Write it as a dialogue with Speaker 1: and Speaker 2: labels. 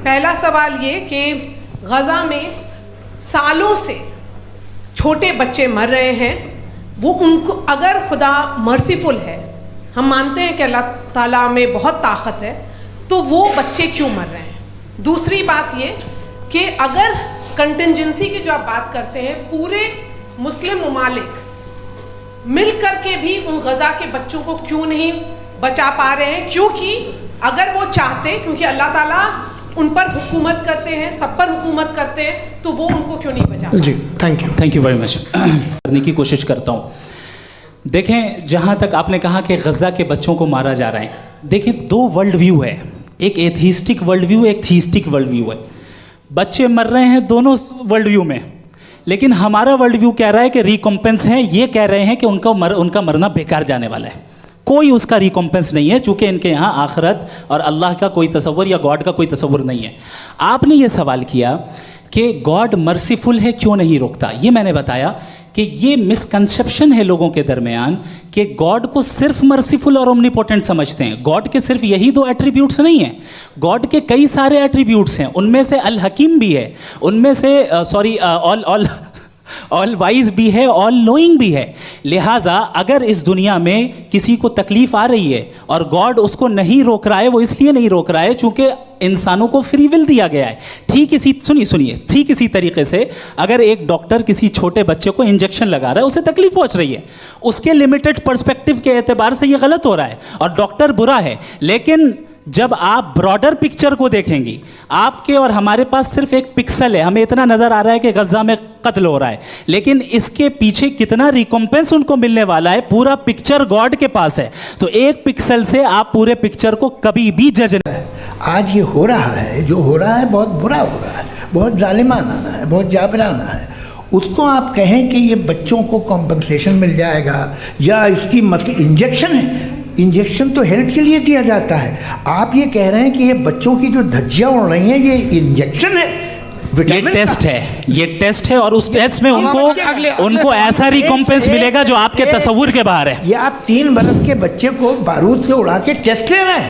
Speaker 1: पहला सवाल ये कि गज़ा में सालों से छोटे बच्चे मर रहे हैं, वो उनको अगर खुदा मर्सीफुल है, हम मानते हैं कि अल्लाह ताला में बहुत ताकत है, तो वो बच्चे क्यों मर रहे हैं। दूसरी बात ये कि अगर कंटिजेंसी की जो आप बात करते हैं, पूरे मुस्लिम ममालिक मिल करके भी उन गज़ा के बच्चों को क्यों नहीं बचा पा रहे हैं, क्योंकि अगर वो चाहते, क्योंकि अल्लाह ताला उन पर हुकूमत करते हैं, सब पर हुकूमत करते हैं, तो वो उनको क्यों नहीं बचा।
Speaker 2: जी थैंक यू वेरी मच।
Speaker 3: करने की कोशिश करता हूँ। देखें, जहाँ तक आपने कहा कि गज़ा के बच्चों को मारा जा रहा है, देखें दो वर्ल्ड व्यू है, एक एथीस्टिक वर्ल्ड व्यू, एक थीस्टिक वर्ल्ड व्यू है। बच्चे मर रहे हैं दोनों वर्ल्ड व्यू में, लेकिन हमारा वर्ल्ड व्यू कह रहा है कि रिकॉम्पेंस है, ये कह रहे हैं कि उनका मरना बेकार जाने वाला है, कोई उसका रिकॉम्पेंस नहीं है, चूँकि इनके यहाँ आखिरत और अल्लाह का कोई तसव्वुर या गॉड का कोई तसव्वुर नहीं है। आपने ये सवाल किया कि गॉड मर्सीफुल है, क्यों नहीं रोकता। ये मैंने बताया कि ये मिसकंसेप्शन है लोगों के दरमियान कि गॉड को सिर्फ मर्सीफुल और ओमनीपोटेंट समझते हैं। गॉड के सिर्फ यही दो एट्रीब्यूट्स नहीं हैं, गॉड के कई सारे एट्रीब्यूट्स हैं। उनमें से अल हकीम भी है, उनमें से ऑल वाइज भी है, ऑल नोइंग भी है। लिहाजा अगर इस दुनिया में किसी को तकलीफ आ रही है और गॉड उसको नहीं रोक रहा है, वो इसलिए नहीं रोक रहा है चूंकि इंसानों को फ्री विल दिया गया है। ठीक इसी तरीके से अगर एक डॉक्टर किसी छोटे बच्चे को इंजेक्शन लगा रहा है, उसे तकलीफ पहुंच रही है, उसके लिमिटेड पर्सपेक्टिव के एतबार से ये गलत हो रहा है और डॉक्टर बुरा है। लेकिन जब आप ब्रॉडर पिक्चर को देखेंगी, आपके और हमारे पास सिर्फ एक पिक्सल है, हमें इतना नज़र आ रहा है कि गज़ा में कत्ल हो रहा है, लेकिन इसके पीछे कितना रिकॉम्पेंस उनको मिलने वाला है, पूरा पिक्चर गॉड के पास है। तो एक पिक्सल से आप पूरे पिक्चर को कभी भी जज नहीं।
Speaker 2: आज ये हो रहा है, जो हो रहा है बहुत बुरा हो रहा है, बहुत जालिमाना है, बहुत जाबराना है। उसको आप कहें कि ये बच्चों को कॉम्पनसेशन मिल जाएगा या इसकी मतलब इंजेक्शन है, इंजेक्शन तो हेल्थ के लिए दिया जाता है। आप ये कह रहे हैं कि ये बच्चों की जो धज्जियाँ उड़ रही हैं ये इंजेक्शन है,
Speaker 3: ये टेस्ट है और उस टेस्ट में उनको ऐसा रिकॉम्पेंस मिलेगा जो आपके तसव्वुर के बाहर है।
Speaker 2: ये आप 3 बरस के बच्चे को बारूद से उड़ा के टेस्ट ले रहे हैं।